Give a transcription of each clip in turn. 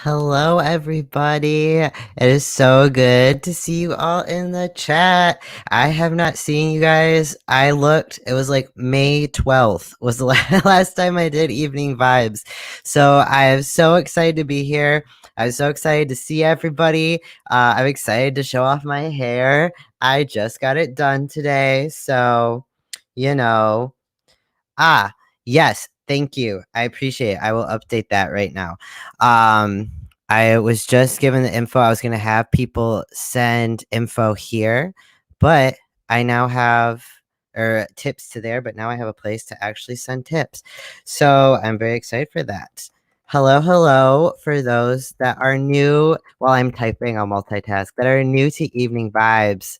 Hello, everybody. It is so good to see you all in the chat. I have not seen you guys. I looked, it was like May 12th was the last time I did evening vibes. So I am so excited to be here. I'm so excited to see everybody. I'm excited to show off my hair. I just got it done today. So, you know, Ah, yes, thank you. I appreciate it. I will update that right now. Um, I was just given the info. I was going to have people send info here, but I now have or tips to there, but now I have a place to actually send tips. So I'm very excited for that. Hello, hello, for those that are new. While I'm typing, I'll multitask, that are new to Evening Vibes.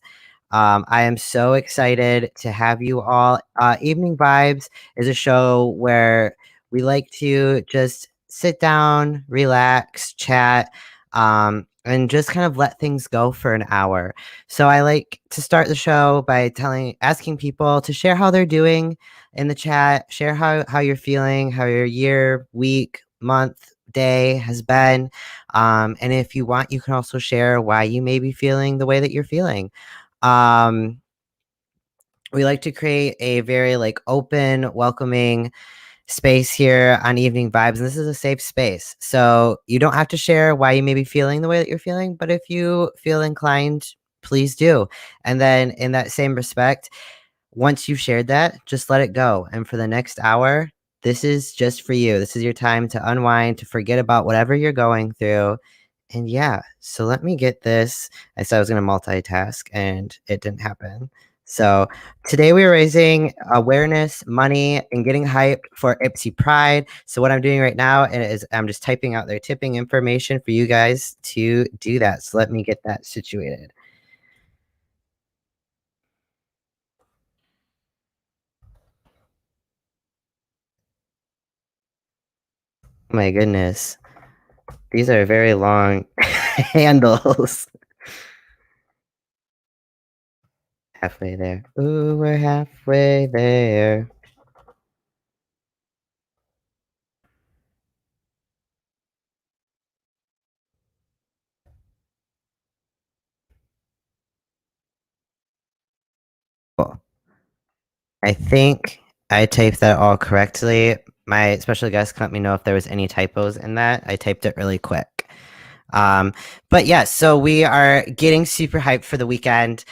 I am so excited to have you all. Evening Vibes is a show where we like to just sit down, relax, chat, and just kind of let things go for an hour. So I like to start the show by asking people to share how they're doing in the chat, share how you're feeling, how your year, week, month, day has been. And if you want, you can also share why you may be feeling the way that you're feeling. Um, we like to create a very like open, welcoming space here on Evening Vibes, and this is a safe space. So you don't have to share why you may be feeling the way that you're feeling, but if you feel inclined, please do. And then in that same respect, once you've shared that, just let it go. And for the next hour, this is just for you. This is your time to unwind, to forget about whatever you're going through. And yeah, so let me get this. I said I was going to multitask and it didn't happen. So today we are raising awareness, money, and getting hyped for Ypsi Pride. So what I'm doing right now is I'm just typing out their tipping information for you guys to do that. So let me get that situated. Oh my goodness. These are very long handles. Halfway there. Ooh, we're halfway there. Cool. I think I typed that all correctly. My special guest can let me know if there was any typos in that. I typed it really quick. But yeah, so we are getting super hyped for the weekend.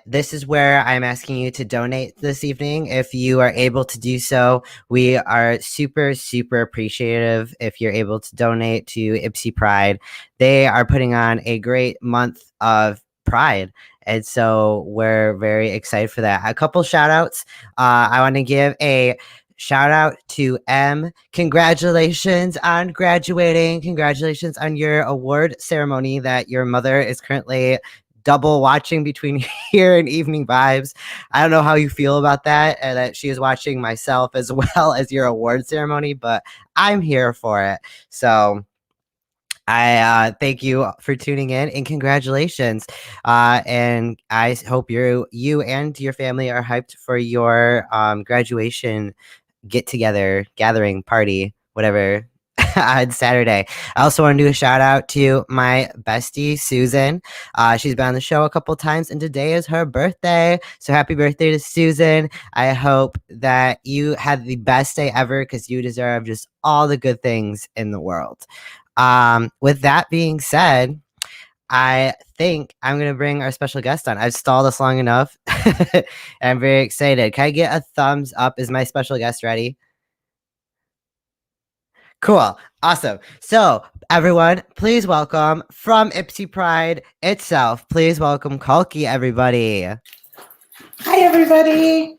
This is where I'm asking you to donate this evening. If you are able to do so, we are super, super appreciative if you're able to donate to Ypsi Pride. They are putting on a great month of Pride. And so we're very excited for that. A couple shout outs. I want to give a shout out to M. Congratulations on graduating. Congratulations on your award ceremony that your mother is currently double watching between here and Evening Vibes. I don't know how you feel about that, and that she is watching myself as well as your award ceremony, but I'm here for it. So I thank you for tuning in and congratulations. And I hope you and your family are hyped for your graduation get together, gathering, party, whatever on Saturday. I also want to do a shout out to my bestie, Susan. She's been on the show a couple times, and today is her birthday. So happy birthday to Susan. I hope that you had the best day ever because you deserve just all the good things in the world. With that being said, I think I'm going to bring our special guest on. I've stalled us long enough. I'm very excited. Can I get a thumbs up? Is my special guest ready? Cool. Awesome. So, everyone, please welcome from Ypsi Pride itself. Please welcome Kalki, everybody. Hi, everybody.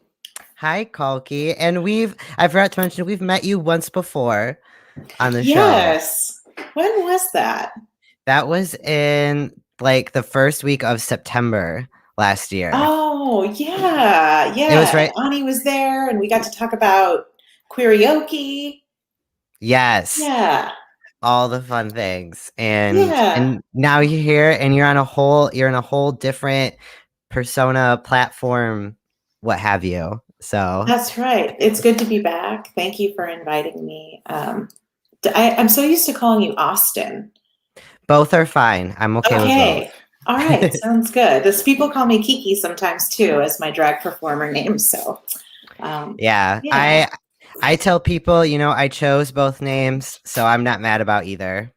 Hi, Kalki. And I forgot to mention, we've met you once before on the show. Yes. When was that? That was in like the first week of September last year. Oh, yeah. Yeah. It was right. Ani was there, and we got to talk about karaoke. Yes. Yeah. All the fun things. Yeah. And now you're here and you're in a whole different persona, platform, what have you. So That's right. It's good to be back. Thank you for inviting me. I'm so used to calling you Austin. Both are fine. I'm okay with both. Okay. All right. Sounds good. This people call me Kiki sometimes too as my drag performer name. So, Yeah, yeah. I tell people, I chose both names, so I'm not mad about either.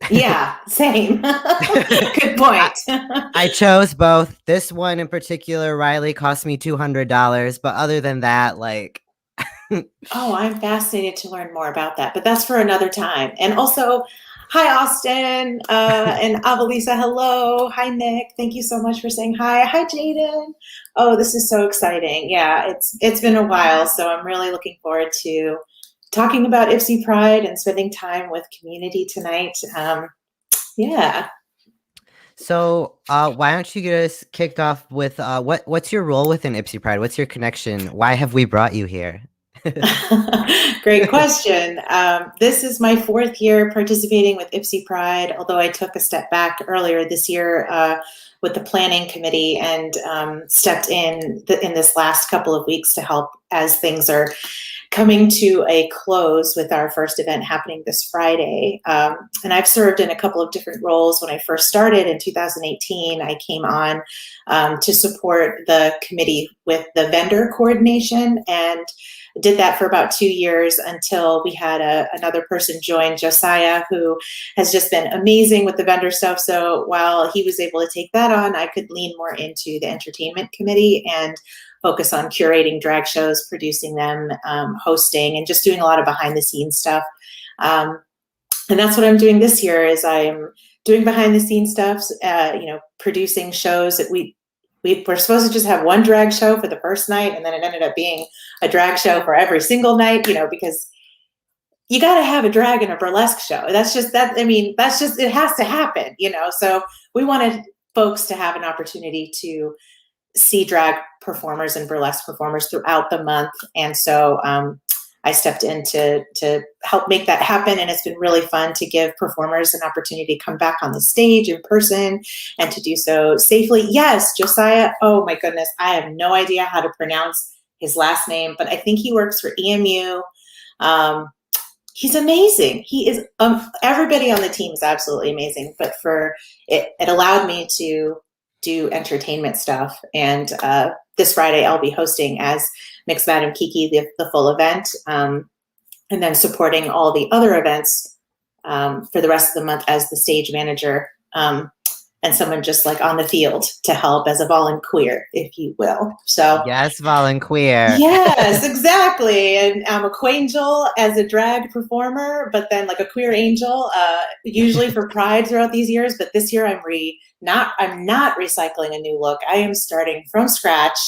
Yeah. Same. Good I, point. I chose both. This one in particular, Riley, cost me $200, but other than that, like, Oh, I'm fascinated to learn more about that, but that's for another time. And also, hi, Austin, and Avalisa, hello. Hi, Nick. Thank you so much for saying hi. Hi, Jaden. Oh, this is so exciting. Yeah, it's been a while, so I'm really looking forward to talking about Ypsi Pride and spending time with community tonight. Yeah. so why don't you get us kicked off with what's your role within Ipsy Pride? What's your connection? Why have we brought you here? Great question. This is my fourth year participating with Ypsi Pride, although I took a step back earlier this year with the planning committee and stepped in this last couple of weeks to help as things are coming to a close with our first event happening this Friday. And I've served in a couple of different roles. When I first started in 2018, I came on to support the committee with the vendor coordination and did that for about 2 years until we had another person join, Josiah, who has just been amazing with the vendor stuff. So while he was able to take that on, I could lean more into the entertainment committee and focus on curating drag shows, producing them, hosting, and just doing a lot of behind the scenes stuff. And that's what I'm doing this year is I'm doing behind the scenes stuff, producing shows that we were supposed to just have one drag show for the first night, and then it ended up being a drag show for every single night, because you got to have a drag and a burlesque show. That's just that. I mean, that's just, it has to happen, So we wanted folks to have an opportunity to see drag performers and burlesque performers throughout the month. And so I stepped in to help make that happen. And it's been really fun to give performers an opportunity to come back on the stage in person and to do so safely. Yes, Josiah. Oh my goodness. I have no idea how to pronounce his last name, but I think he works for EMU. He's amazing. He is, everybody on the team is absolutely amazing, but it allowed me to do entertainment stuff. And this Friday I'll be hosting as Mix Madam Kiki, the full event, and then supporting all the other events for the rest of the month as the stage manager and someone just like on the field to help as a volunteer, if you will. So Yes, volunteer. yes, exactly. And I'm a quangel as a drag performer, but then like a queer angel, usually for Pride throughout these years. But this year I'm not recycling a new look. I am starting from scratch,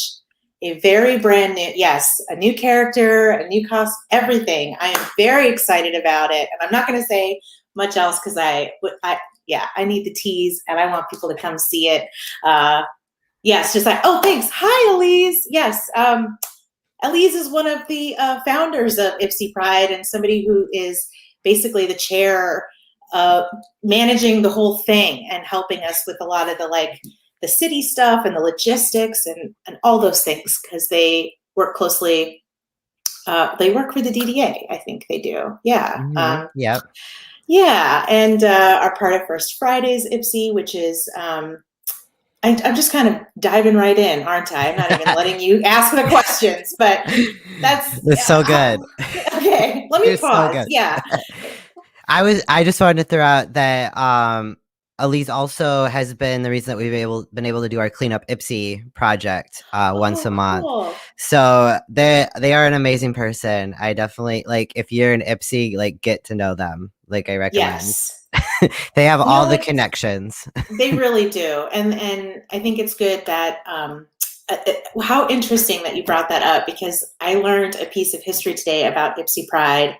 a very brand new, yes, a new character, a new cost, everything. I am very excited about it. And I'm not going to say much else because I need the tease and I want people to come see it. Yes, just like, oh, thanks. Hi, Elise. Yes. Elise is one of the founders of Ypsi Pride and somebody who is basically the chair managing the whole thing and helping us with a lot of the city stuff and the logistics and all those things because they work closely. They work for the DDA, I think they do. Yeah. Mm-hmm. Yep. Yeah. And are part of First Fridays Ypsi, which is I'm just kind of diving right in, aren't I? I'm not even letting you ask the questions, but that's It's so good. okay. Let me You're so pause. good. Yeah. I just wanted to throw out that Elise also has been the reason that been able to do our cleanup Ipsy project once Oh, a month. cool. So they are an amazing person. I definitely like if you're an Ipsy, like get to know them. Like I recommend. Yes. They have You know all the what? connections. They really do, and I think it's good that how interesting that you brought that up because I learned a piece of history today about Ypsi Pride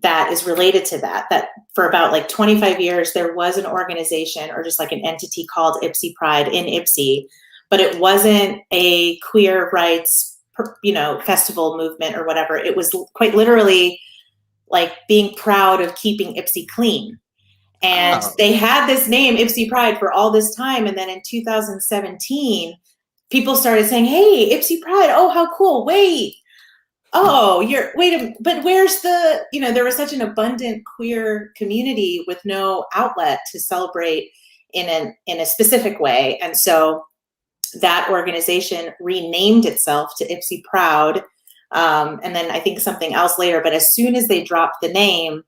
that is related to that for about like 25 years there was an organization or just like an entity called Ypsi Pride in Ypsi, but it wasn't a queer rights festival movement or whatever. It was quite literally like being proud of keeping Ypsi clean, and Oh. they had this name Ypsi Pride for all this time, and then in 2017 people started saying, hey, Ypsi Pride, oh how cool, wait, Oh, you're wait a but where's the, there was such an abundant queer community with no outlet to celebrate in a specific way. And so that organization renamed itself to Ypsi Proud. And then I think something else later, but as soon as they dropped the name,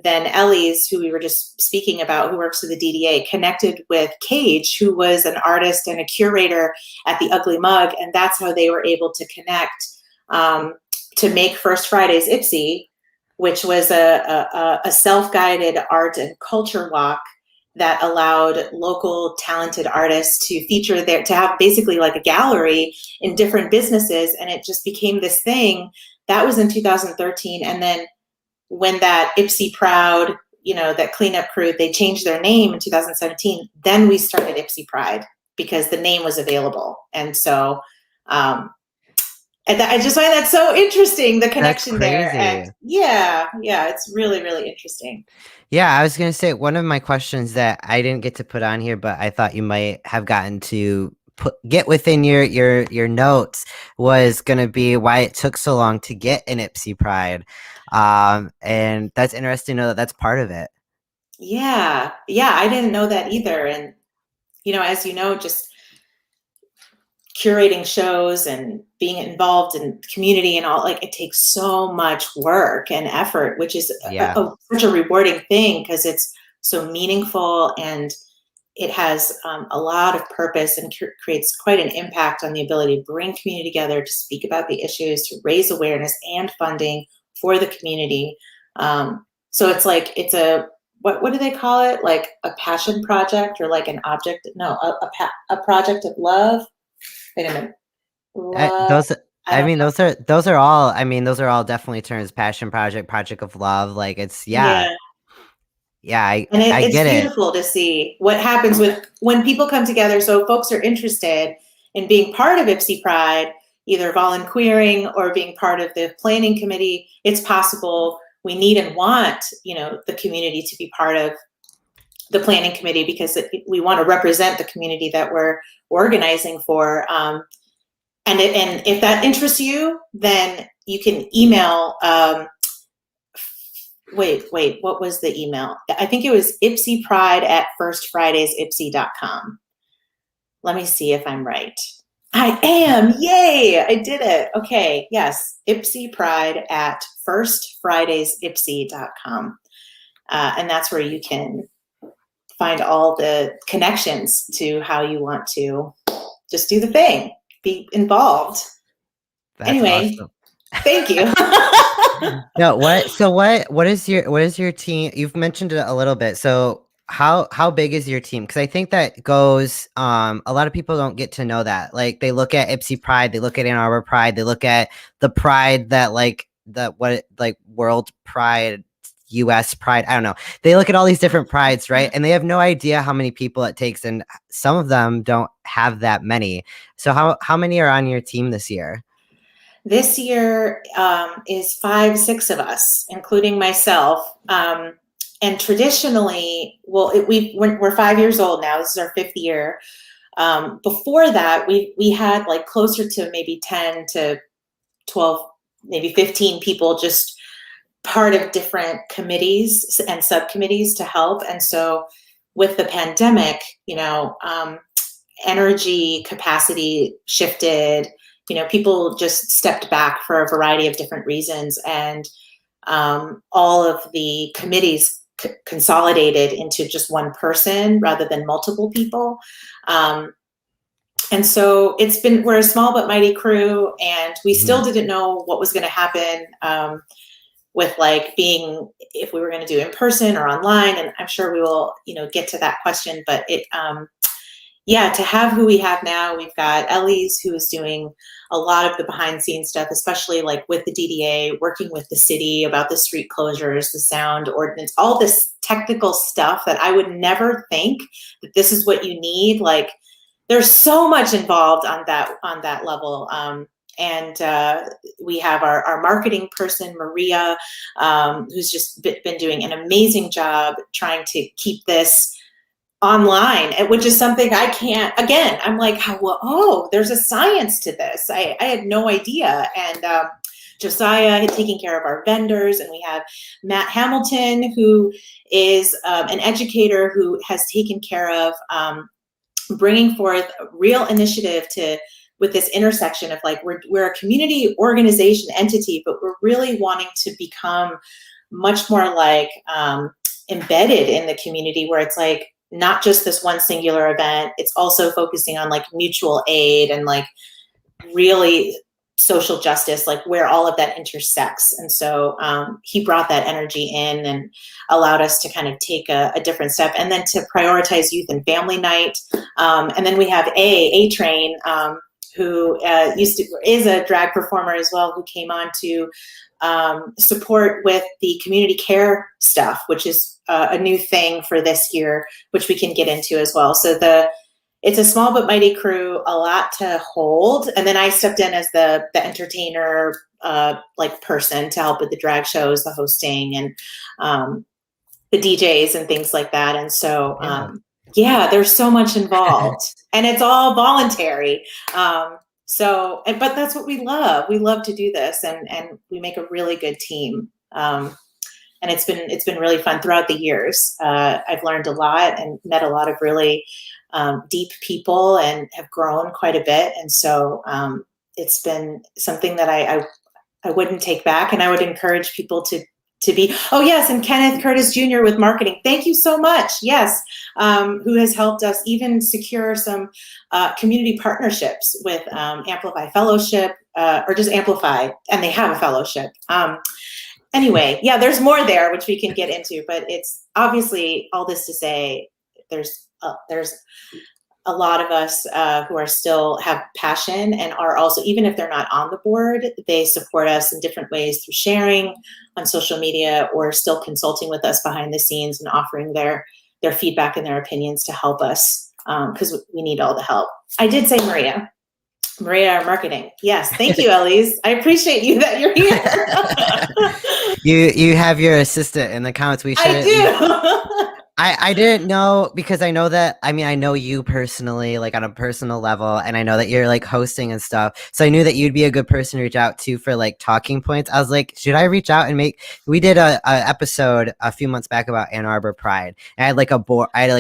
then Ellie's, who we were just speaking about, who works for the DDA, connected with Cage, who was an artist and a curator at the Ugly Mug. And that's how they were able to connect, to make First Fridays Ypsi, which was a self-guided art and culture walk that allowed local talented artists to feature there, to have basically like a gallery in different businesses. And it just became this thing. That was in 2013. And then when that Ypsi Proud, that cleanup crew, they changed their name in 2017, then we started Ypsi Pride because the name was available. And so, and I just find that so interesting, the That's connection there. And crazy. yeah, it's really, really interesting. Yeah, I was gonna say one of my questions that I didn't get to put on here, but I thought you might have gotten to get within your notes was gonna be why it took so long to get an Ipsy Pride, and that's interesting to know that that's part of it. Yeah, I didn't know that either. And, as you know, just curating shows and being involved in community and all, like, it takes so much work and effort, which is Yeah, such a rewarding thing because it's so meaningful, and it has a lot of purpose, and creates quite an impact on the ability to bring community together, to speak about the issues, to raise awareness and funding for the community. So it's like, it's a, what do they call it? Like a passion project, or like an object? No, a project of love. Wait a minute. Love. those. I I don't mean, know. those are all. I mean, those are all definitely terms: passion project, project of love. Like it's yeah, Yeah. yeah. And I it's get it. beautiful to see what happens with when people come together. So folks are interested in being part of Ypsi Pride, either volunteering or being part of the planning committee. It's possible. We need and want, the community to be part of the planning committee, because we want to represent the community that we're organizing for. And if that interests you, then you can email. Wait, what was the email? I think it was ipsypride at firstfridaysipsy.com. Let me see if I'm right. I am. Yay, I did it. Okay, yes, ipsypride at firstfridaysipsy.com. And that's where you can find all the connections to how you want to just do the thing, be involved. That's Anyway, awesome. thank you. No, what? So what is your team? You've mentioned it a little bit. So how big is your team? Because I think that goes. A lot of people don't get to know that. Like they look at Ipsy Pride, they look at Ann Arbor Pride, they look at the Pride that like World Pride, U.S. Pride. I don't know. They look at all these different prides, right? And they have no idea how many people it takes, and some of them don't have that many. So how many are on your team this year? This year is 5, 6 of us, including myself. And traditionally, well, we're 5 years old now. This is our 5th year. Before that, we had like closer to maybe 10 to 12, maybe 15 people, just part of different committees and subcommittees to help. And so with the pandemic, energy capacity shifted. People just stepped back for a variety of different reasons, and all of the committees consolidated into just one person rather than multiple people. And so we're a small but mighty crew, and we still Mhm. didn't know what was going to happen, with like being, if we were going to do in person or online. And I'm sure we will, get to that question, but to have who we have now, we've got Ellie's, who is doing a lot of the behind the scenes stuff, especially like with the DDA, working with the city about the street closures, the sound ordinance, all this technical stuff that I would never think that this is what you need. Like, there's so much involved on that level. And we have our marketing person, Maria, who's just been doing an amazing job trying to keep this online, which is something I can't. Again, I'm like, well, there's a science to this. I had no idea. And Josiah taking care of our vendors, and we have Matt Hamilton, who is an educator who has taken care of bringing forth a real initiative to with this intersection of like we're a community organization entity, but we're really wanting to become much more like embedded in the community, where it's like not just this one singular event. It's also focusing on like mutual aid and like really social justice, like where all of that intersects. And so he brought that energy in and allowed us to kind of take a different step, and then to prioritize youth and family night. And then we have A Train, who is a drag performer as well, who came on to support with the community care stuff, which is a new thing for this year, which we can get into as well. So it's a small but mighty crew, a lot to hold. And then I stepped in as the entertainer, like person to help with the drag shows, the hosting, and the DJs and things like that. And so, yeah, there's so much involved, and it's all voluntary. But that's what we love. We love to do this, and we make a really good team. And it's been really fun throughout the years. I've learned a lot and met a lot of really deep people, and have grown quite a bit. And so it's been something that I wouldn't take back, and I would encourage people to be. Oh yes, and Kenneth Curtis Jr. with marketing. Thank you so much. Yes, who has helped us even secure some community partnerships with Amplify Fellowship, or just Amplify, and they have a fellowship. Anyway, yeah, there's more there which we can get into, but it's obviously all this to say there's a lot of us who are still have passion, and are also, even if they're not on the board, they support us in different ways through sharing on social media, or still consulting with us behind the scenes and offering their feedback and their opinions to help us, because we need all the help. I did say Maria, our marketing. Yes, thank you, Elise. I appreciate you that you're here. you have your assistant in the comments. We should. I do. I didn't know, because I know that, I mean, I know you personally, like on a personal level, and I know that you're like hosting and stuff. So I knew that you'd be a good person to reach out to for like talking points. I was like, should I reach out and we did a episode a few months back about Ann Arbor Pride. And I had like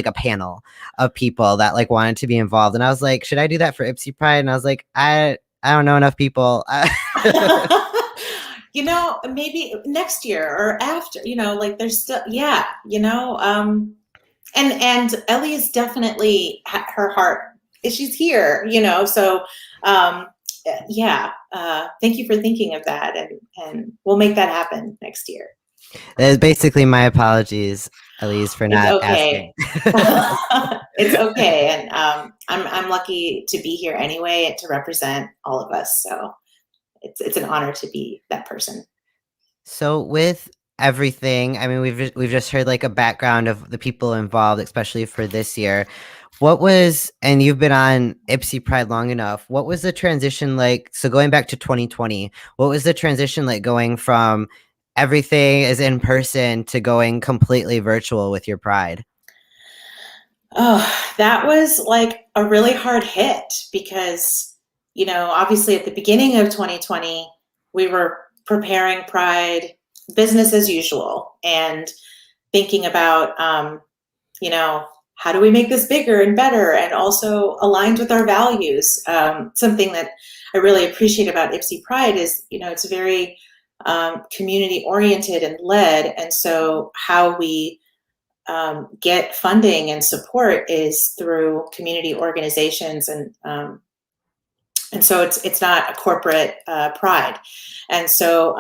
a panel of people that like wanted to be involved. And I was like, should I do that for Ypsi Pride? And I was like, I don't know enough people. Maybe next year or after, like there's still, yeah, and Ellie is definitely her heart. She's here, so, yeah. Thank you for thinking of that, and we'll make that happen next year. That is basically my apologies, Elise, for not asking. It's okay. And I'm lucky to be here anyway, and to represent all of us. So it's an honor to be that person. So with everything, I mean, we've just heard like a background of the people involved, especially for this year. And you've been on Ypsi Pride long enough, what was the transition like? So going back to 2020, what was the transition like, going from everything is in person to going completely virtual with your Pride? Oh, that was like a really hard hit, because obviously at the beginning of 2020, we were preparing Pride business as usual, and thinking about, how do we make this bigger and better, and also aligned with our values. Something that I really appreciate about Ypsi Pride is, it's very community oriented and led. And so how we get funding and support is through community organizations, and so it's not a corporate pride. And so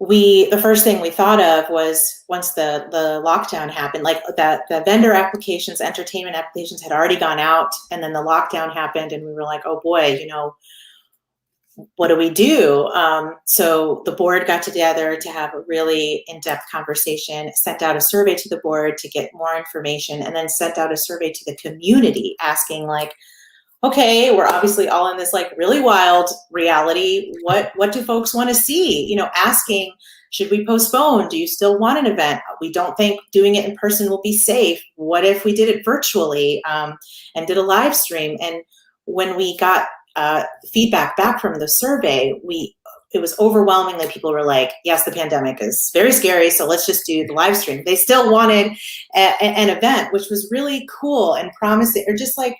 the first thing we thought of was, once the lockdown happened, like that the vendor applications, entertainment applications had already gone out, and then the lockdown happened, and we were like, oh boy, what do we do? So the board got together to have a really in-depth conversation, sent out a survey to the board to get more information, and then sent out a survey to the community asking, like, okay, we're obviously all in this like really wild reality. What do folks want to see? Asking, should we postpone? Do you still want an event? We don't think doing it in person will be safe. What if we did it virtually, and did a live stream? And when we got feedback back from the survey, it was overwhelming that people were like, yes, the pandemic is very scary, so let's just do the live stream. They still wanted an event, which was really cool and promising, or just like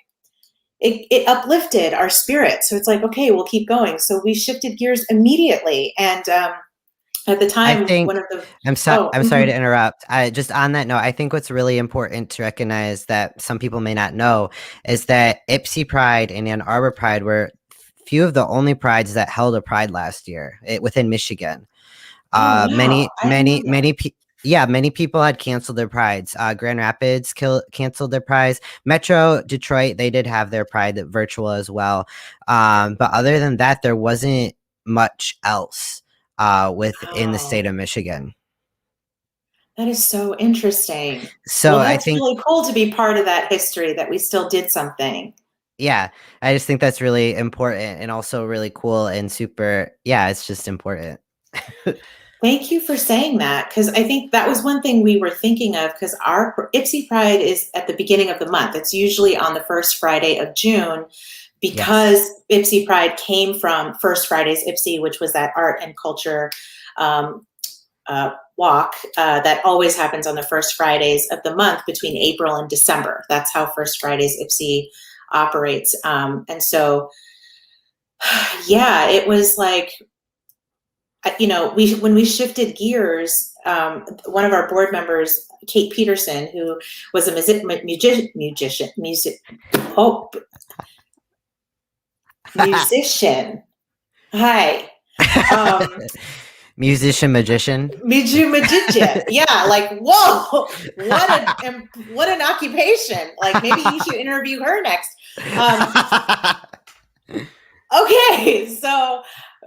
it uplifted our spirit. So it's like, okay, we'll keep going. So we shifted gears immediately. And at the I time, one think of the, oh, I'm sorry to interrupt. I just on that note, I think what's really important to recognize that some people may not know is that Ypsi Pride and Ann Arbor Pride were few of the only prides that held a pride last year within Michigan. oh, wow. I didn't know that. Yeah, many people had canceled their prides. Grand Rapids canceled their prides. Metro Detroit, they did have their pride virtual as well. But other than that, there wasn't much else within the state Wow. of Michigan. That is so interesting. So Well, I that's think, really cool to be part of that history, that we still did something. yeah, I just think that's really important and also really cool and super. Yeah, it's just important. Thank you for saying that, because I think that was one thing we were thinking of, because our Ypsi Pride is at the beginning of the month. It's usually on the first Friday of June, Yes. because Ypsi Pride came from First Fridays Ypsi, which was that art and culture um, walk that always happens on the first Fridays of the month between April and December. That's how First Fridays Ypsi operates. And so, yeah, it was like, you know, when we shifted gears, one of our board members, Kate Peterson, who was a oh, musician. Hi. Um, Musician, magician. Magician. Yeah, like, whoa, what an occupation. Like, maybe you should interview her next. Um, okay, so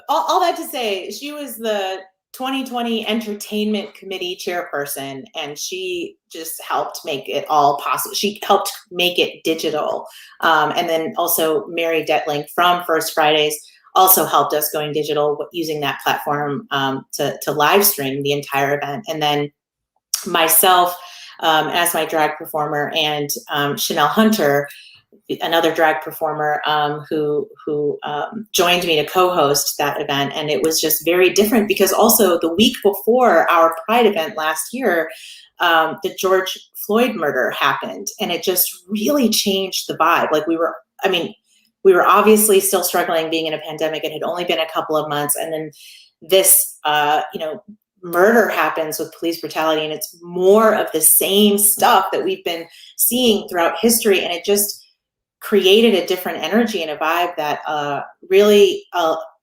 all that to say, she was the 2020 Entertainment Committee chairperson, and she just helped make it all possible. She helped make it digital. And then also Mary Detling from First Fridays also helped us going digital using that platform to live stream the entire event. And then myself as my drag performer, and Chanel Hunter, another drag performer, who joined me to co-host that event. And it was just very different, because also the week before our Pride event last year, the George Floyd murder happened, and it just really changed the vibe. Like, we were obviously still struggling being in a pandemic. It had only been a couple of months, and then this, murder happens with police brutality, and it's more of the same stuff that we've been seeing throughout history, and it just created a different energy and a vibe that really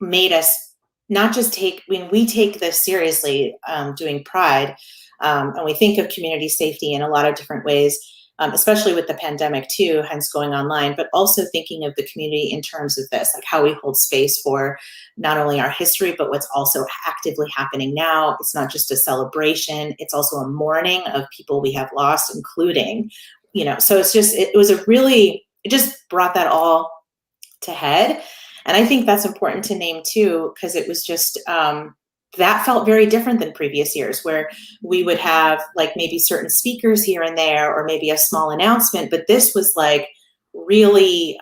made us not just take, we take this seriously, doing Pride, and we think of community safety in a lot of different ways, especially with the pandemic too, hence going online, but also thinking of the community in terms of this, like how we hold space for not only our history, but what's also actively happening now. It's not just a celebration, it's also a mourning of people we have lost, including, so it just brought that all to head. And I think that's important to name too, because it was just, that felt very different than previous years, where we would have like maybe certain speakers here and there, or maybe a small announcement, but this was like really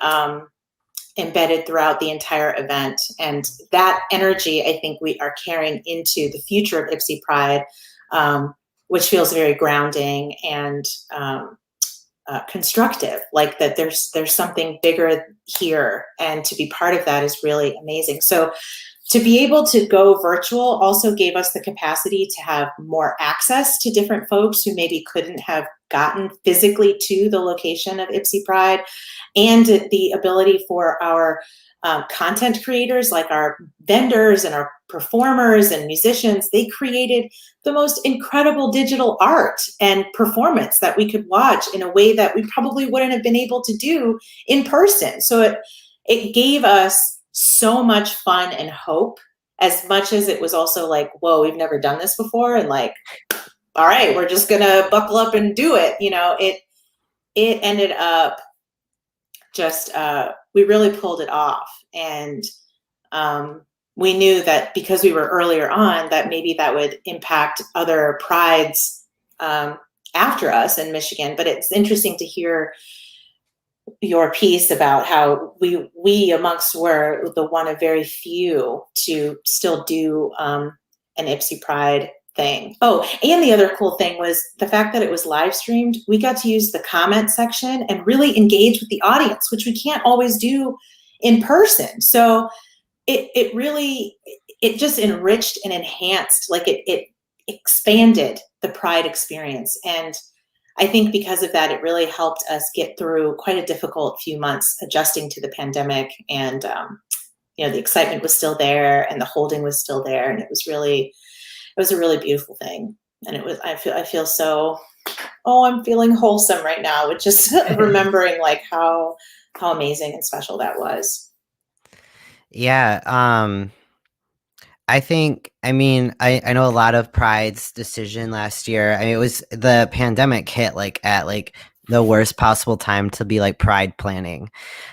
embedded throughout the entire event. And that energy, I think we are carrying into the future of Ypsi Pride, which feels very grounding and constructive, like that there's something bigger here, and to be part of that is really amazing. So to be able to go virtual also gave us the capacity to have more access to different folks who maybe couldn't have gotten physically to the location of Ypsi Pride, and the ability for our content creators, like our vendors and our performers and musicians. They created the most incredible digital art and performance that we could watch in a way that we probably wouldn't have been able to do in person. So it gave us so much fun and hope, as much as it was also like, whoa, we've never done this before, and like, all right, we're just gonna buckle up and do it. It ended up just, we really pulled it off. And we knew that because we were earlier on, that maybe that would impact other prides after us in Michigan. But it's interesting to hear, your piece about how we amongst were the one of very few to still do an Ypsi Pride thing. Oh, and the other cool thing was the fact that it was live streamed. We got to use the comment section and really engage with the audience, which we can't always do in person. So it really, it just enriched and enhanced, like it expanded the Pride experience. And I think because of that, it really helped us get through quite a difficult few months adjusting to the pandemic. And, the excitement was still there and the holding was still there. And it was a really beautiful thing. And I feel so, I'm feeling wholesome right now with just remembering like how amazing and special that was. Yeah. I know a lot of Pride's decision last year. I mean, it was the pandemic hit like at like the worst possible time to be like Pride planning.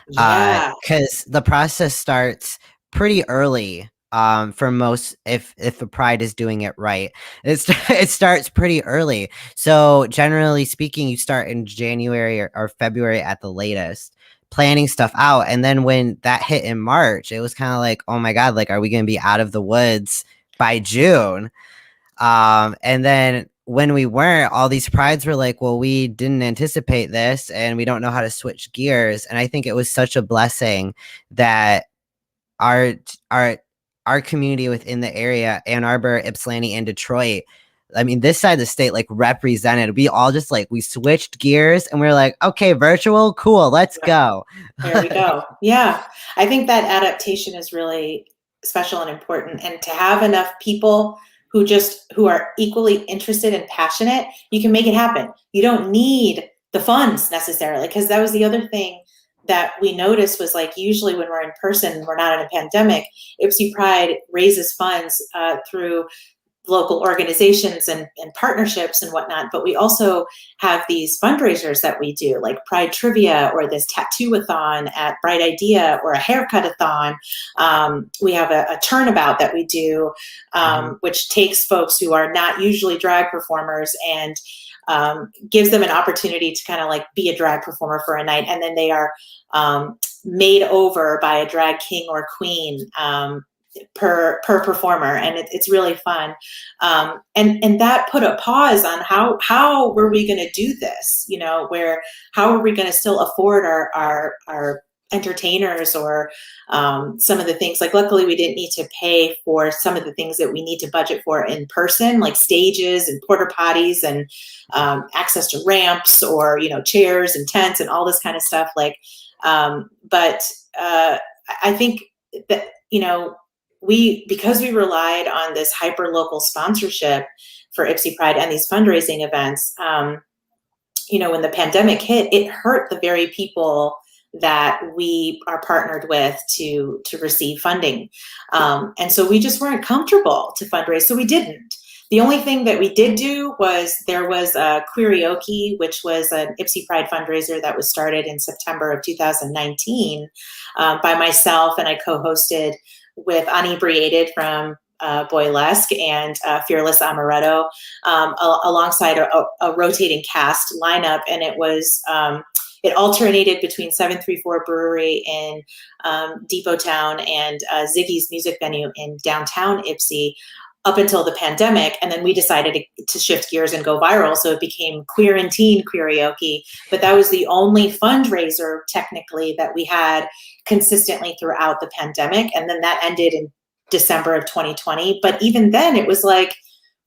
Yeah. Because the process starts pretty early. For most, if a Pride is doing it right, it starts pretty early. So generally speaking, you start in January or February at the latest, planning stuff out. And then when that hit in March, it was kind of like, oh my God, like, are we going to be out of the woods by June? And then when we weren't, all these prides were like, well, we didn't anticipate this and we don't know how to switch gears. And I think it was such a blessing that our our our community within the area, Ann Arbor, Ypsilanti, and Detroit. I mean, this side of the state like represented. We all just like we switched gears and we are like, okay, virtual, cool, let's go. There we go. Yeah. I think that adaptation is really special and important. And to have enough people who are equally interested and passionate, you can make it happen. You don't need the funds necessarily, because that was the other thing that we noticed was like usually when we're in person, we're not in a pandemic. Ypsi Pride raises funds through local organizations and partnerships and whatnot, but we also have these fundraisers that we do, like Pride Trivia or this tattoo-a-thon at Bright Idea or a haircut-a-thon. We have a turnabout that we do, which takes folks who are not usually drag performers and gives them an opportunity to kind of like be a drag performer for a night, and then they are made over by a drag king or queen per performer, and it's really fun. And that put a pause on how were we going to do this? How are we going to still afford our entertainers or some of the things, like luckily we didn't need to pay for some of the things that we need to budget for in person, like stages and porta potties and access to ramps or chairs and tents and all this kind of stuff, like but I think that because we relied on this hyper local sponsorship for Ypsi Pride and these fundraising events, when the pandemic hit, it hurt the very people that we are partnered with to receive funding. And so we just weren't comfortable to fundraise, so we didn't. The only thing that we did do was there was a Queerioke, which was an Ypsi Pride fundraiser that was started in September of 2019 by myself, and I co-hosted with Inebriated from Boylesque and Fearless Amaretto alongside a rotating cast lineup. And it alternated between 734 Brewery in Depot Town and Ziggy's Music Venue in downtown Ypsi up until the pandemic. And then we decided to shift gears and go viral. So it became Queer and Teen Queerioke. But that was the only fundraiser technically that we had consistently throughout the pandemic. And then that ended in December of 2020. But even then it was like,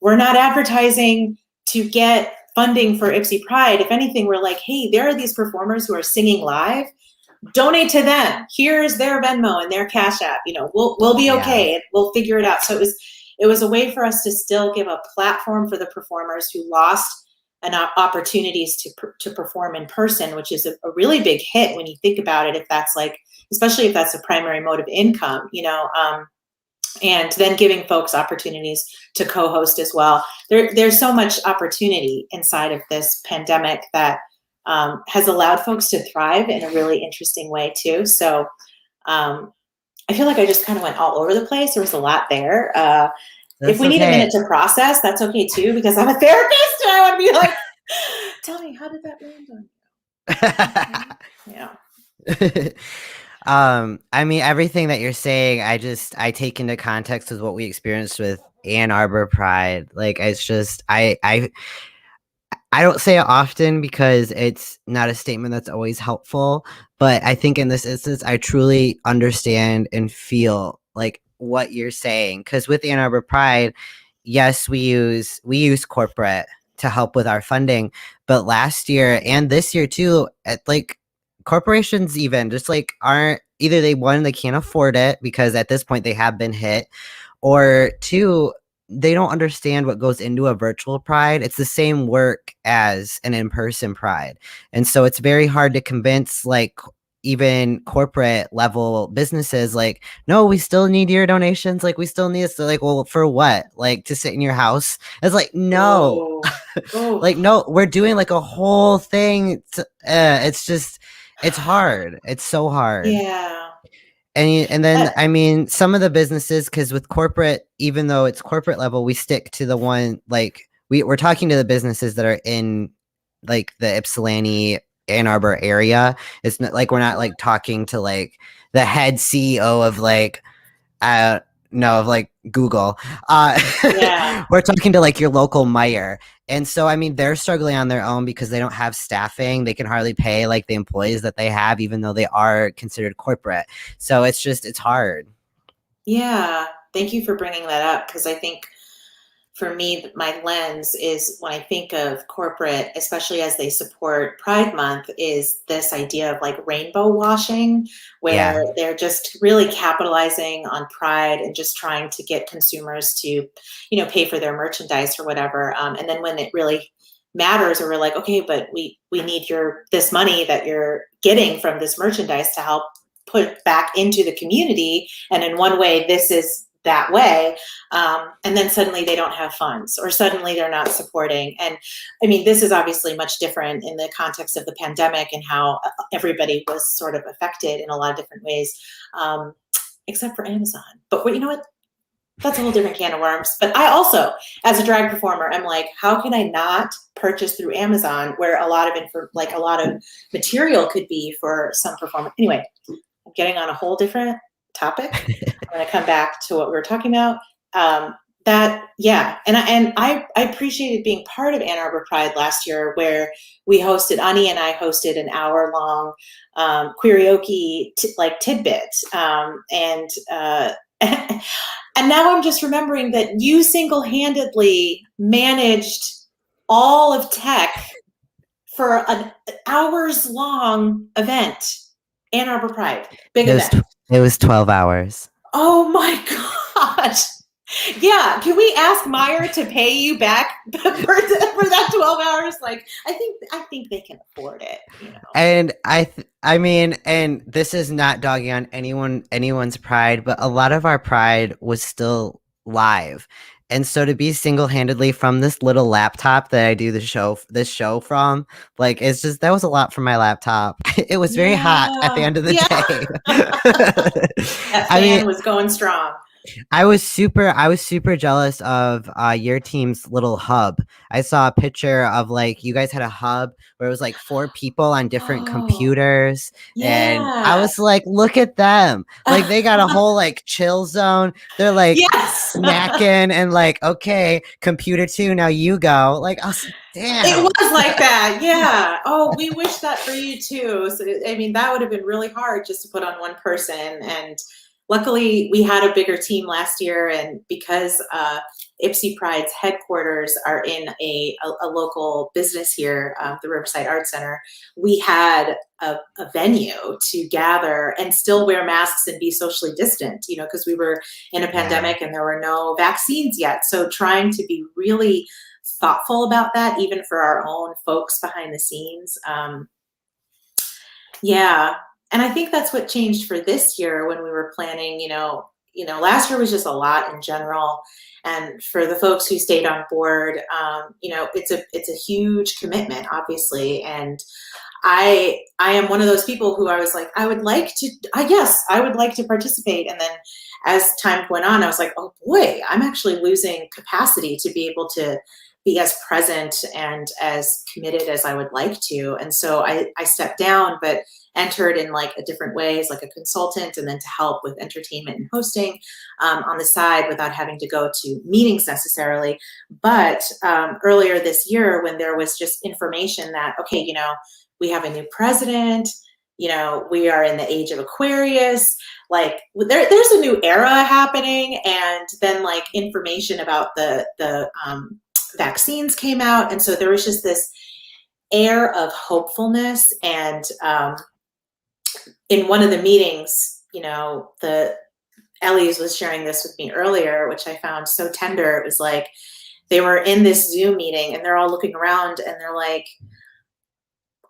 we're not advertising to get funding for Ypsi Pride. If anything, we're like, hey, there are these performers who are singing live. Donate to them. Here's their Venmo and their Cash App. We'll be okay. Yeah. We'll figure it out. So it was a way for us to still give a platform for the performers who lost opportunities to perform in person, which is a really big hit when you think about it. If that's especially if that's a primary mode of income, and then giving folks opportunities to co-host as well. There's so much opportunity inside of this pandemic that has allowed folks to thrive in a really interesting way too. So I feel like I just kind of went all over the place. There was a lot there. If we need a minute to process, that's okay too, because I'm a therapist and I want to be like, tell me, how did that land on you? Yeah. I mean, everything that you're saying, I take into context with what we experienced with Ann Arbor Pride. Like, it's just, I don't say it often because it's not a statement that's always helpful, but I think in this instance, I truly understand and feel like what you're saying. Because with Ann Arbor Pride, yes, we use corporate to help with our funding, but last year and this year too, like corporations even just like aren't either they can't afford it because at this point they have been hit, or two, they don't understand what goes into a virtual pride. It's the same work as an in-person pride. And so it's very hard to convince like even corporate level businesses like, no, we still need your donations, like we still need this. They're like, well, for what? Like to sit in your house? It's like, no. Oh, oh, Like, no, we're doing like a whole thing it's just it's hard. It's so hard. yeah. And then Uh, I mean some of the businesses, because with corporate, even though it's corporate level, we stick to the one like we're talking to the businesses that are in like the Ypsilanti Ann Arbor area. It's not like we're not like talking to like the head CEO of like uh no, of like Google. Uh yeah. we're talking to like your local mayor. And so I mean they're struggling on their own because they don't have staffing. They can hardly pay like the employees that they have, even though they are considered corporate. So it's hard. Yeah. Thank you for bringing that up because I think for me, my lens is when I think of corporate, especially as they support Pride Month, is this idea of like rainbow washing, where Yeah. they're just really capitalizing on Pride and just trying to get consumers to, pay for their merchandise or whatever. And then when it really matters, or we're like, okay, but we need this money that you're getting from this merchandise to help put back into the community, and in one way, this is that way, and then suddenly they don't have funds, or suddenly they're not supporting. And I mean, this is obviously much different in the context of the pandemic and how everybody was sort of affected in a lot of different ways, um, except for Amazon. But you know what? That's a whole different can of worms. But I also, as a drag performer, I'm like, how can I not purchase through Amazon, where a lot of a lot of material could be for some performer? Anyway, I'm getting on a whole different topic. I'm going to come back to what we were talking about. I appreciated being part of Ann Arbor Pride last year, where Ani and I hosted an hour long karaoke like tidbit, and now I'm just remembering that you single handedly managed all of tech for an hours long event, Ann Arbor Pride, big It was event. it was 12 hours. Oh my gosh. Yeah, can we ask Meyer to pay you back for that 12 hours? Like, I think they can afford it. And I mean, and this is not dogging on anyone's pride, but a lot of our pride was still live. And so to be single-handedly from this little laptop that I do this show from, like it's just that was a lot from my laptop. It was very hot at the Yeah. end of the Yeah. day. That I mean, fan was going strong. I was super jealous of your team's little hub. I saw a picture of like you guys had a hub where it was like four people on different Oh, computers, and I yeah. was like, look at them. Like they got a whole like chill zone. They're like Yes. snacking and like, okay, computer two, now you go. Like I was like, It damn. was like that, yeah. Oh, we wish that for you too. So, I mean, that would have been really hard just to put on one person. And luckily, we had a bigger team last year. And because Ypsi Pride's headquarters are in a local business here, the Riverside Arts Center, we had a venue to gather and still wear masks and be socially distant, because we were in a Yeah. pandemic and there were no vaccines yet. So trying to be really thoughtful about that, even for our own folks behind the scenes. Yeah, and I think that's what changed for this year when we were planning. Last year was just a lot in general, and for the folks who stayed on board, it's a huge commitment, obviously, and I am one of those people who I was like, I would like to, yes, I would like to participate. And then as time went on, I was like, oh boy, I'm actually losing capacity to be able to be as present and as committed as I would like to. And so I stepped down, but entered in like a different way as like a consultant, and then to help with entertainment and hosting on the side without having to go to meetings necessarily. But earlier this year, when there was just information that, okay, you know, we have a new president, you know, we are in the age of Aquarius, like there's a new era happening. And then like information about the vaccines came out. And so there was just this air of hopefulness. And in one of the meetings, you know, Ellie's was sharing this with me earlier, which I found so tender. It was like they were in this Zoom meeting and they're all looking around and they're like,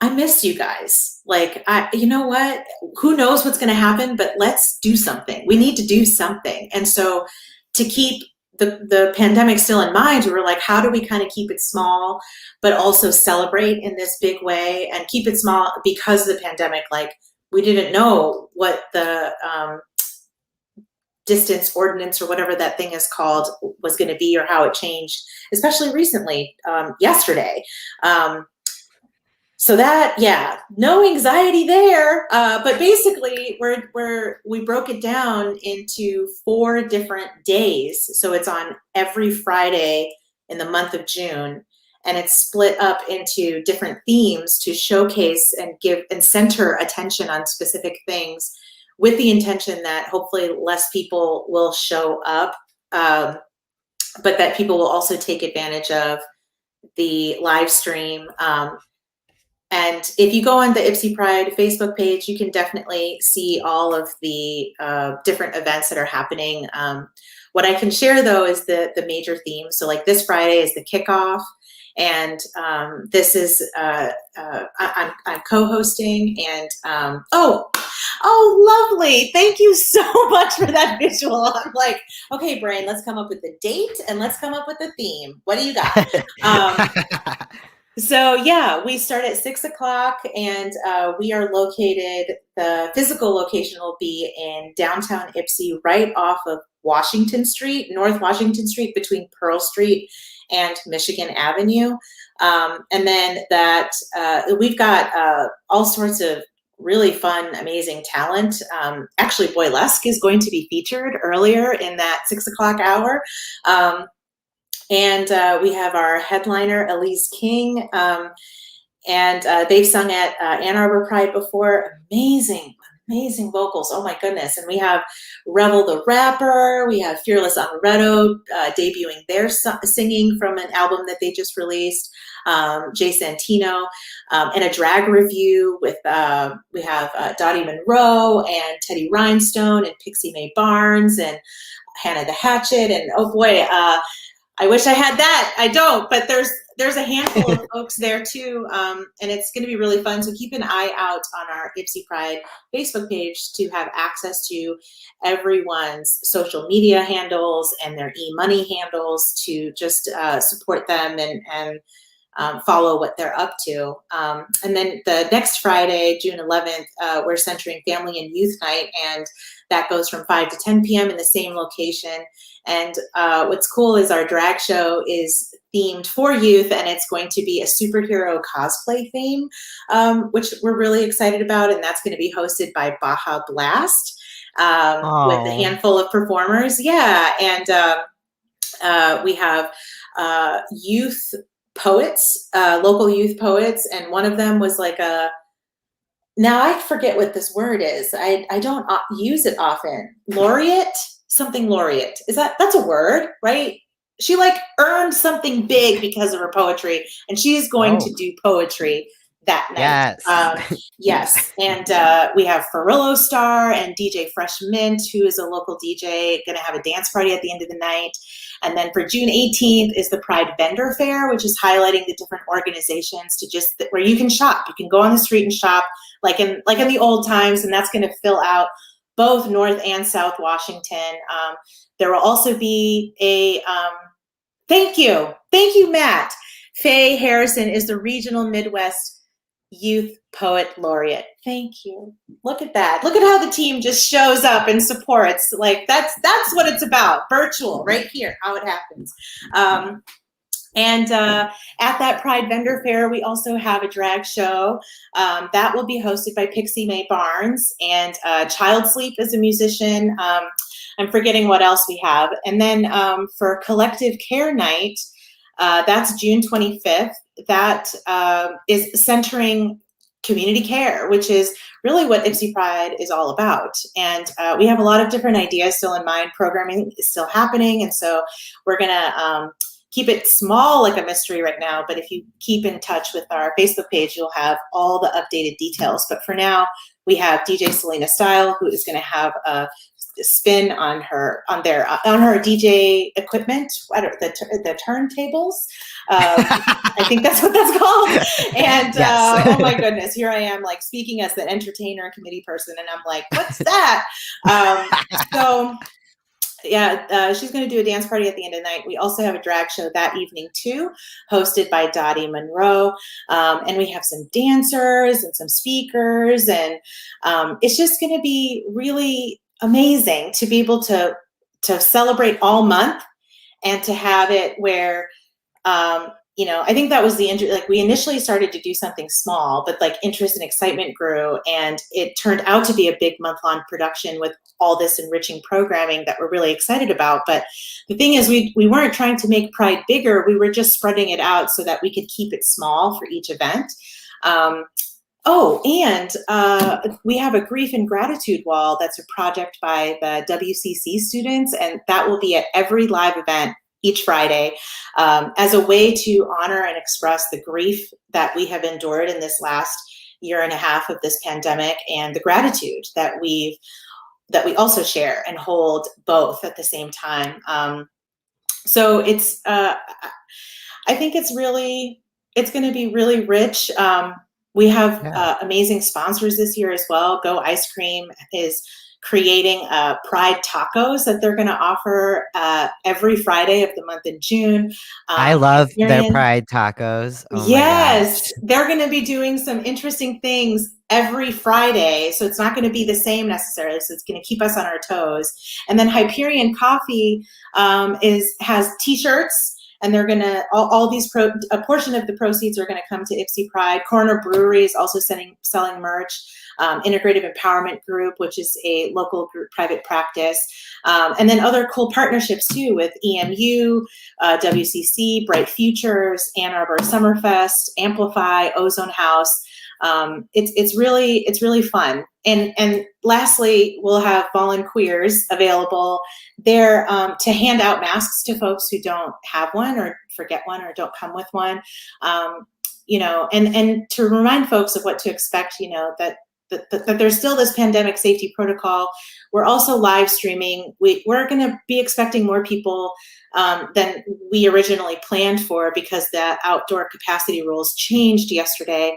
I miss you guys. Like, you know what? Who knows what's going to happen, but let's do something. We need to do something. And so to keep the pandemic still in mind, we were like, how do we kind of keep it small, but also celebrate in this big way and keep it small because of the pandemic? Like, we didn't know what the distance ordinance or whatever that thing is called was going to be, or how it changed, especially recently, yesterday. So that, yeah, no anxiety there. But basically, we broke it down into 4 different days. So it's on every Friday in the month of June, and it's split up into different themes to showcase and give and center attention on specific things, with the intention that hopefully less people will show up, but that people will also take advantage of the live stream. And if you go on the Ypsi Pride Facebook page, you can definitely see all of the different events that are happening. What I can share, though, is the major themes. So like this Friday is the kickoff. And this is, I'm co-hosting, and oh, lovely. Thank you so much for that visual. I'm like, okay, brain, let's come up with the date and let's come up with the theme. What do you got? So yeah, we start at 6 o'clock, and we are located, the physical location will be in downtown Ypsi, right off of Washington Street, North Washington Street, between Pearl Street and Michigan Avenue. And then that we've got all sorts of really fun, amazing talent. Actually, Boylesque is going to be featured earlier in that 6 o'clock hour. And we have our headliner, Elise King, and they've sung at Ann Arbor Pride before. Amazing vocals. Oh my goodness. And we have Rebel the Rapper. We have Fearless Amaretto debuting their singing from an album that they just released. Jay Santino, and a drag review with, we have Dottie Monroe and Teddy Rhinestone and Pixie Mae Barnes and Hannah the Hatchet. And oh boy, I wish I had that. I don't, but there's a handful of folks there too, and it's going to be really fun. So keep an eye out on our Ypsi Pride Facebook page to have access to everyone's social media handles and their e-money handles to just support them and follow what they're up to. And then the next Friday, June 11th, we're centering Family and Youth Night, and that goes from 5 to 10 p.m. in the same location. And what's cool is our drag show is themed for youth, and it's going to be a superhero cosplay theme, which we're really excited about. And that's going to be hosted by Baja Blast with a handful of performers. Yeah, and we have youth poets, local youth poets, and one of them was like now I forget what this word is. I don't use it often. Laureate? Something laureate. That's a word, right? She like earned something big because of her poetry, and she is going to do poetry that night. Yes. Yes. And we have Farillo Star and DJ Fresh Mint, who is a local DJ, going to have a dance party at the end of the night. And then for June 18th is the Pride Vendor Fair, which is highlighting the different organizations to just where you can shop. You can go on the street and shop like in the old times, and that's going to fill out both North and South Washington. There will also be a thank you, Matt. Faye Harrison is the Regional Midwest Youth Poet Laureate. Thank you. Look at that. Look at how the team just shows up and supports. Like that's what it's about. Virtual, right here, how it happens. And at that Pride Vendor Fair, we also have a drag show that will be hosted by Pixie Mae Barnes, and Child Sleep is a musician. I'm forgetting what else we have. And then for Collective Care Night, that's June 25th. That is centering community care, which is really what Ypsi Pride is all about. And we have a lot of different ideas still in mind. Programming is still happening, and so we're gonna keep it small, like a mystery right now. But if you keep in touch with our Facebook page, you'll have all the updated details. But for now, we have DJ Selena Style, who is going to have a spin on her DJ equipment, the turntables. I think that's what that's called. And Yes. oh my goodness, here I am, like speaking as the entertainer committee person, and I'm like, what's that? So yeah, she's going to do a dance party at the end of the night. We also have a drag show that evening too, hosted by Dottie Monroe. And we have some dancers and some speakers, and it's just going to be really amazing to be able to celebrate all month and to have it where I think that was like we initially started to do something small, but like interest and excitement grew, and it turned out to be a big month-long production with all this enriching programming that we're really excited about. But the thing is, we weren't trying to make Pride bigger. We were just spreading it out so that we could keep it small for each event. And we have a grief and gratitude wall that's a project by the WCC students, and that will be at every live event each Friday as a way to honor and express the grief that we have endured in this last year and a half of this pandemic, and the gratitude that we also share and hold both at the same time. So it's I think it's going to be really rich. We have Yeah. amazing sponsors this year as well. Go Ice Cream is creating Pride tacos that they're going to offer every Friday of the month in June. I love their Hyperion, pride tacos. Oh my yes, gosh. they're going to be doing some interesting things every Friday. So it's not going to be the same necessarily. So it's going to keep us on our toes. And then Hyperion Coffee has T-shirts, and they're going to all these a portion of the proceeds are going to come to Ypsi Pride. Corner Brewery is also selling merch. Integrative Empowerment Group, which is a local group private practice, and then other cool partnerships too with EMU, WCC, Bright Futures, Ann Arbor Summerfest, Amplify, Ozone House. It's really fun. And lastly, we'll have Volunteers available there to hand out masks to folks who don't have one or forget one or don't come with one. And to remind folks of what to expect, that there's still this pandemic safety protocol. We're also live streaming. We're going to be expecting more people than we originally planned for, because the outdoor capacity rules changed yesterday.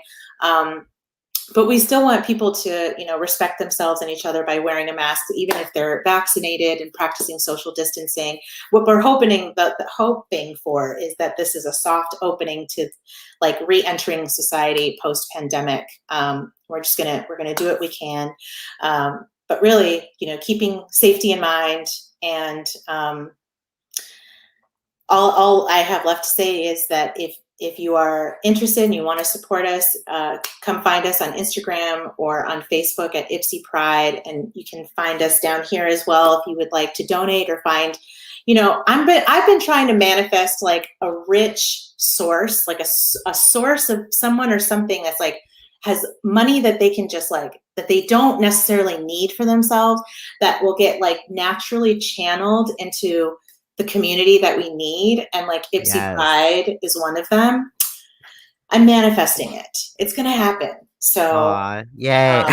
But we still want people to, respect themselves and each other by wearing a mask, even if they're vaccinated and practicing social distancing. What we're hoping for is that this is a soft opening to like re-entering society post-pandemic. We're gonna do what we can, but really, keeping safety in mind. And all I have left to say is that if you are interested and you want to support us, come find us on Instagram or on Facebook at Ypsi Pride, and you can find us down here as well if you would like to donate or find. I've been trying to manifest like a rich source, like a source of someone or something that's like has money that they can just like, that they don't necessarily need for themselves, that will get like naturally channeled into the community that we need. And like Ypsi Yes. Pride is one of them. I'm manifesting it. It's going to happen. So, Aw, yay.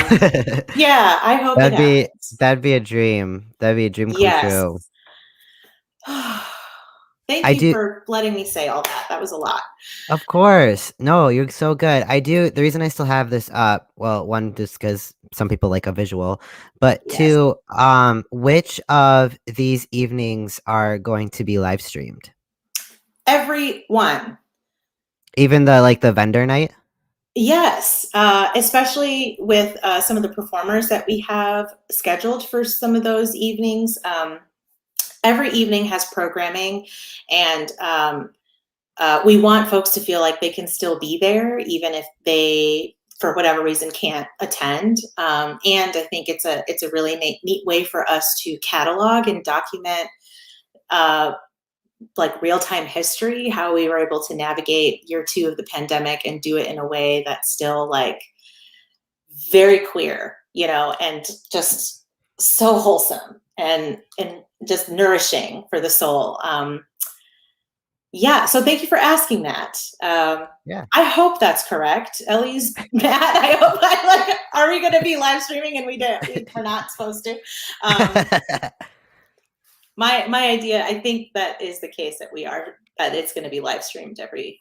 yeah, I hope it That'd be happens. that'd be a dream. That'd be a dream come Yes. true. Thank I you do. for letting me say all that. That was a lot. Of course. No, you're so good. I do. The reason I still have this up, well, one, just because some people like a visual, but Yes. two, which of these evenings are going to be live streamed? Everyone. Even the vendor night? Yes, especially with some of the performers that we have scheduled for some of those evenings. Every evening has programming, and we want folks to feel like they can still be there, even if they, for whatever reason, can't attend. And I think it's a really neat way for us to catalog and document uh, like real time history, how we were able to navigate year 2 of the pandemic and do it in a way that's still like very queer, you know, and just so wholesome and just nourishing for the soul. Yeah, so thank you for asking that. Yeah. I hope that's correct. Ellie's mad. I hope I like. Are we going to be live streaming? And we're not supposed to. Um, my idea, I think that is the case that we are that it's going to be live streamed every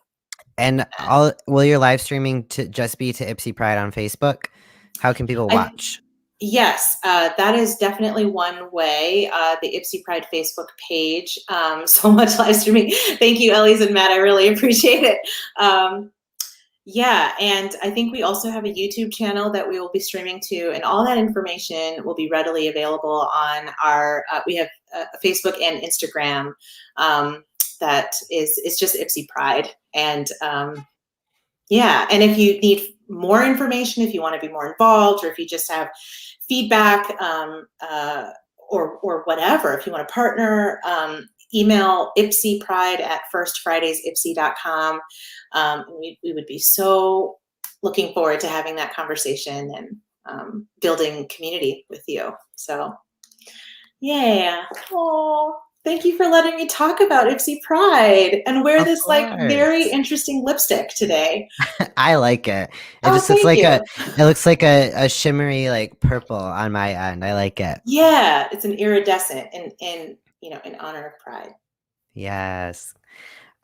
And event. will your live streaming to just be to Ypsi Pride on Facebook? How can people I watch? Yes, that is definitely one way. The Ypsi Pride Facebook page. So much live streaming. Thank you, Ellies and Matt. I really appreciate it. Yeah, and I think we also have a YouTube channel that we will be streaming to, and all that information will be readily available on our. We have Facebook and Instagram. That is just Ypsi Pride, and yeah, and if you need more information, if you want to be more involved, or if you just have feedback or whatever, if you want to partner, email ipsypride at firstfridaysipsy.com. We would be so looking forward to having that conversation and building community with you. So, yeah. Oh, thank you for letting me talk about Ypsi Pride and wear Of this like very course. interesting lipstick today. I like it. It Oh, just looks thank like you. it looks like a shimmery like purple on my end. I like it. Yeah, it's an iridescent in in honor of Pride. Yes.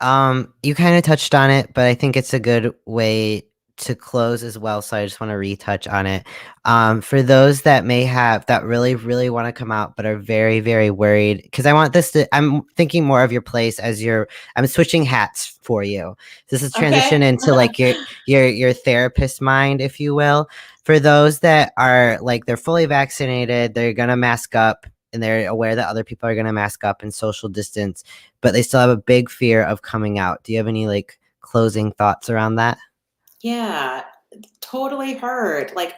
You kind of touched on it, but I think it's a good way to close as well. So I just want to retouch on it. For those that may have that really, really want to come out, but are very, very worried, because I want this to, I'm thinking more of your place as I'm switching hats for you. This is Okay. transition into like your therapist mind, if you will. For those that are like, they're fully vaccinated, they're going to mask up and they're aware that other people are going to mask up and social distance, but they still have a big fear of coming out. Do you have any like closing thoughts around that? Yeah, totally heard. Like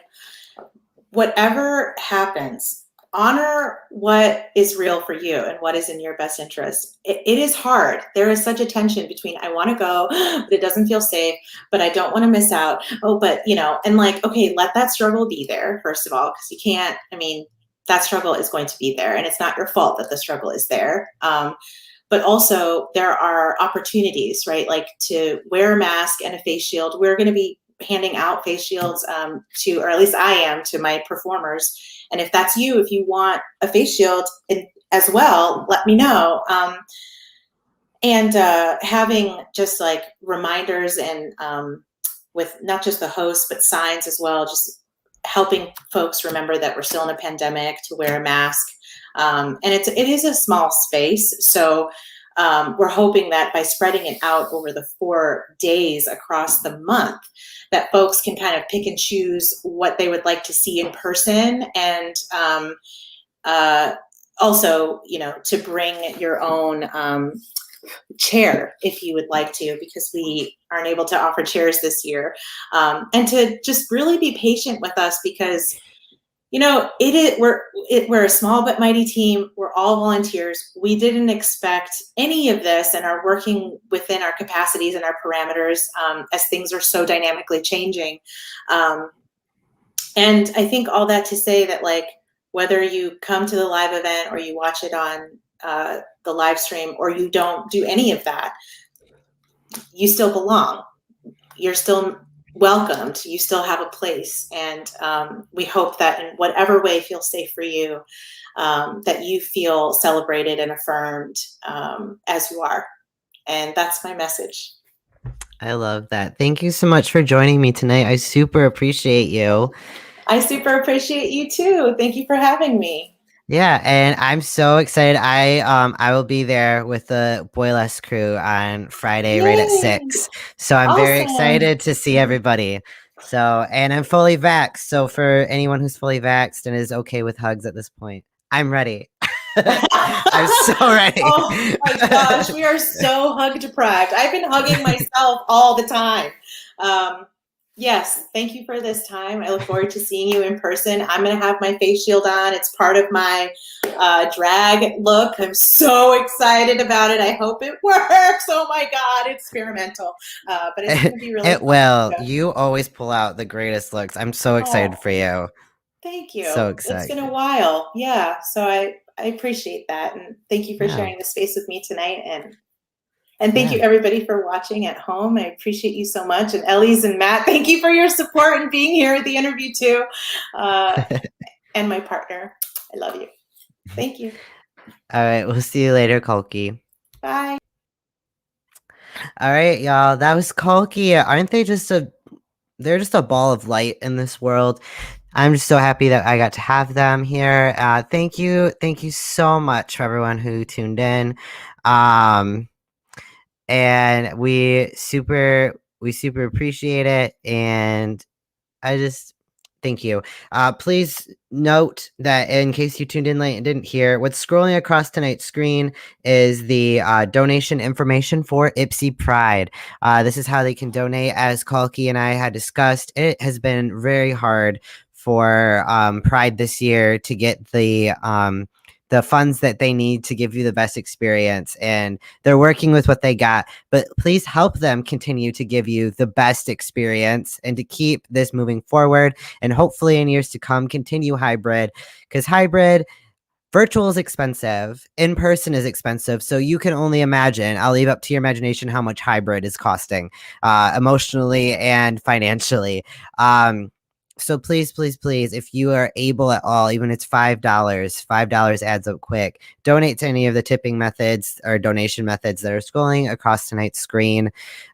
whatever happens, honor what is real for you and what is in your best interest. It is hard. There is such a tension between I want to go, but it doesn't feel safe, but I don't want to miss out. Oh, but and like, okay, let that struggle be there, first of all, because you can't, I mean, that struggle is going to be there and it's not your fault that the struggle is there. But also there are opportunities, right? Like to wear a mask and a face shield. We're going to be handing out face shields to, or at least I am, to my performers. And if that's you, if you want a face shield as well, let me know. And having just like reminders and with not just the host, but signs as well, just helping folks remember that we're still in a pandemic, to wear a mask. And it is a small space. So we're hoping that by spreading it out over the 4 days across the month, that folks can kind of pick and choose what they would like to see in person, and also, to bring your own chair if you would like to, because we aren't able to offer chairs this year, and to just really be patient with us, because we're a small but mighty team. We're all volunteers. We didn't expect any of this and are working within our capacities and our parameters, as things are so dynamically changing. And I think all that to say that, like, whether you come to the live event or you watch it on the live stream, or you don't do any of that, you still belong. You're still welcomed. You still have a place. And we hope that in whatever way feels safe for you, that you feel celebrated and affirmed as you are. And that's my message. I love that. Thank you so much for joining me tonight. I super appreciate you. I super appreciate you too. Thank you for having me. Yeah, and I'm so excited. I will be there with the Boylesque crew on Friday right at Yay! 6. So I'm very Awesome. excited to see everybody. So, and I'm fully vaxxed. So for anyone who's fully vaxxed and is okay with hugs at this point, I'm ready. I'm so ready. Oh my gosh, we are so hug deprived. I've been hugging myself all the time. Um, yes, thank you for this time. I look forward to seeing you in person. I'm going to have my face shield on. It's part of my drag look. I'm so excited about it. I hope it works. Oh my God, it's experimental, but it's going to be really It fun. will. So, You always pull out the greatest looks. I'm so excited oh, for you. thank So you. It's been a excited. while. Yeah, so I appreciate that, and thank you for Yeah. sharing the space with me tonight. And thank you Yeah. everybody for watching at home. I appreciate you so much. And Ellie's and Matt, thank you for your support and being here at the interview too. Uh, and my partner, I love you. Thank you. All right. We'll see you later, Kulki. Bye. All right, y'all. That was Kulki. Aren't they just a they're just a ball of light in this world. I'm just so happy that I got to have them here. Thank you so much for everyone who tuned in. Um, and we super appreciate it. And I just thank you. Please note that in case you tuned in late and didn't hear, what's scrolling across tonight's screen is the donation information for Ypsi Pride. This is how they can donate. As Kalki and I had discussed, it has been very hard for Pride this year to get the funds that they need to give you the best experience, and they're working with what they got, but please help them continue to give you the best experience and to keep this moving forward, and hopefully in years to come continue hybrid, because hybrid virtual is expensive, in person is expensive, so you can only imagine, I'll leave up to your imagination how much hybrid is costing, emotionally and financially. So please, if you are able at all, even it's $5 adds up quick, donate to any of the tipping methods or donation methods that are scrolling across tonight's screen.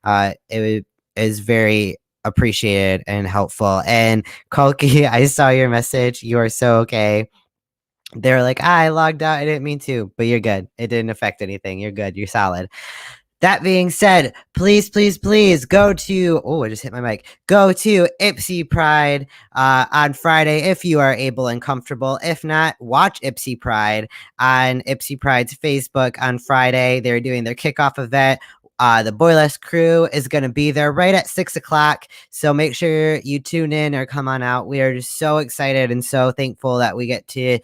It is very appreciated and helpful. And Kalki, I saw your message. You are so okay. They're like, I logged out. I didn't mean to, but you're good. It didn't affect anything. You're good. You're solid. That being said, please go to, oh, I just hit my mic. Go to Ypsi Pride on Friday if you are able and comfortable. If not, watch Ypsi Pride on Ypsi Pride's Facebook on Friday. They're doing their kickoff event. The Boyless crew is going to be there right at 6 o'clock. So make sure you tune in or come on out. We are just so excited and so thankful that we get to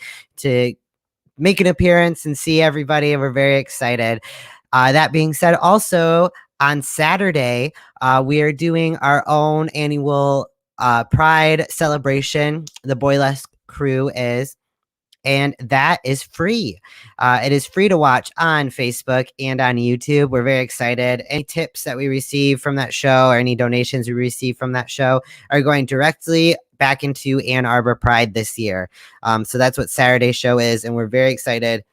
make an appearance and see everybody. We're very excited. That being said, also on Saturday, we are doing our own annual Pride celebration. The Boyless crew is. And that is free. It is free to watch on Facebook and on YouTube. We're very excited. Any tips that we receive from that show or any donations we receive from that show are going directly back into Ann Arbor Pride this year. So that's what Saturday's show is. And we're very excited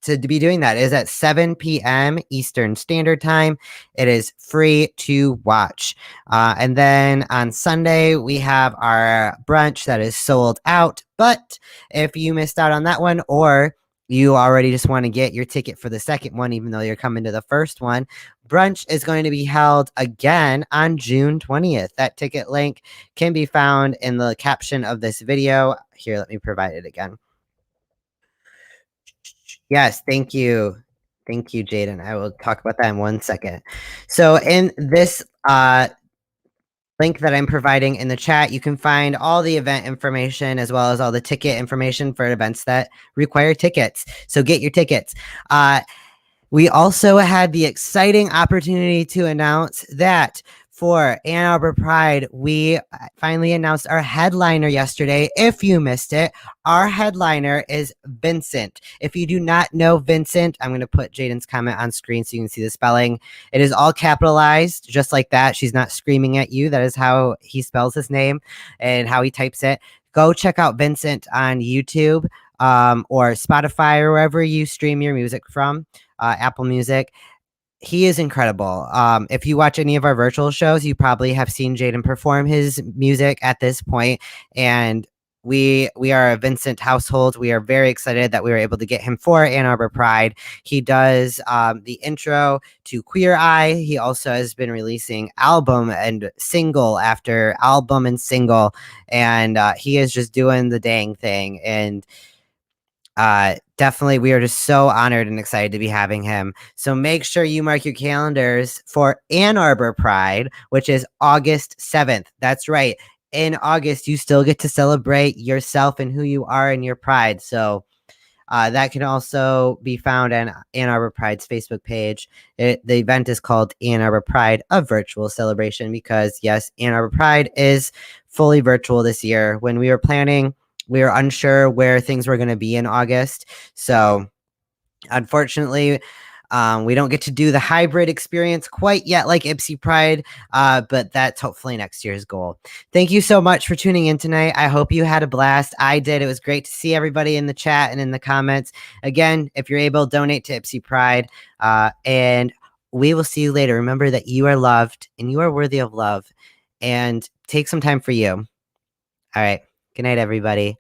to be doing that. It is at 7 p.m. Eastern Standard Time. It is free to watch. And then on Sunday, we have our brunch that is sold out. But if you missed out on that one, or you already just want to get your ticket for the second one, even though you're coming to the first one, brunch is going to be held again on June 20th. That ticket link can be found in the caption of this video. Here, let me provide it again. Yes, thank you. Thank you, Jaden. I will talk about that in 1 second. So in this link that I'm providing in the chat, you can find all the event information as well as all the ticket information for events that require tickets. So get your tickets. We also had the exciting opportunity to announce that for Ann Arbor Pride, we finally announced our headliner yesterday. If you missed it, our headliner is Vincent. If you do not know Vincent, I'm going to put Jaden's comment on screen so you can see the spelling. It is all capitalized, just like that. She's not screaming at you. That is how he spells his name and how he types it. Go check out Vincent on YouTube or Spotify or wherever you stream your music from. Apple Music. He is incredible. If you watch any of our virtual shows, you probably have seen Jaden perform his music at this point, and we are a Vincent household. We are very excited that we were able to get him for Ann Arbor Pride. He does the intro to Queer Eye. He also has been releasing album and single after album and single, and he is just doing the dang thing. And Definitely, we are just so honored and excited to be having him. So make sure you mark your calendars for Ann Arbor Pride, which is August 7th. That's right. In August, you still get to celebrate yourself and who you are in your pride. So that can also be found on Ann Arbor Pride's Facebook page. The event is called Ann Arbor Pride, a virtual celebration, because yes, Ann Arbor Pride is fully virtual this year. When we were planning, we were unsure where things were going to be in August. So unfortunately, we don't get to do the hybrid experience quite yet like Ypsi Pride, but that's hopefully next year's goal. Thank you so much for tuning in tonight. I hope you had a blast. I did. It was great to see everybody in the chat and in the comments. Again, if you're able, donate to Ypsi Pride, and we will see you later. Remember that you are loved and you are worthy of love, and take some time for you. All right. Good night, everybody.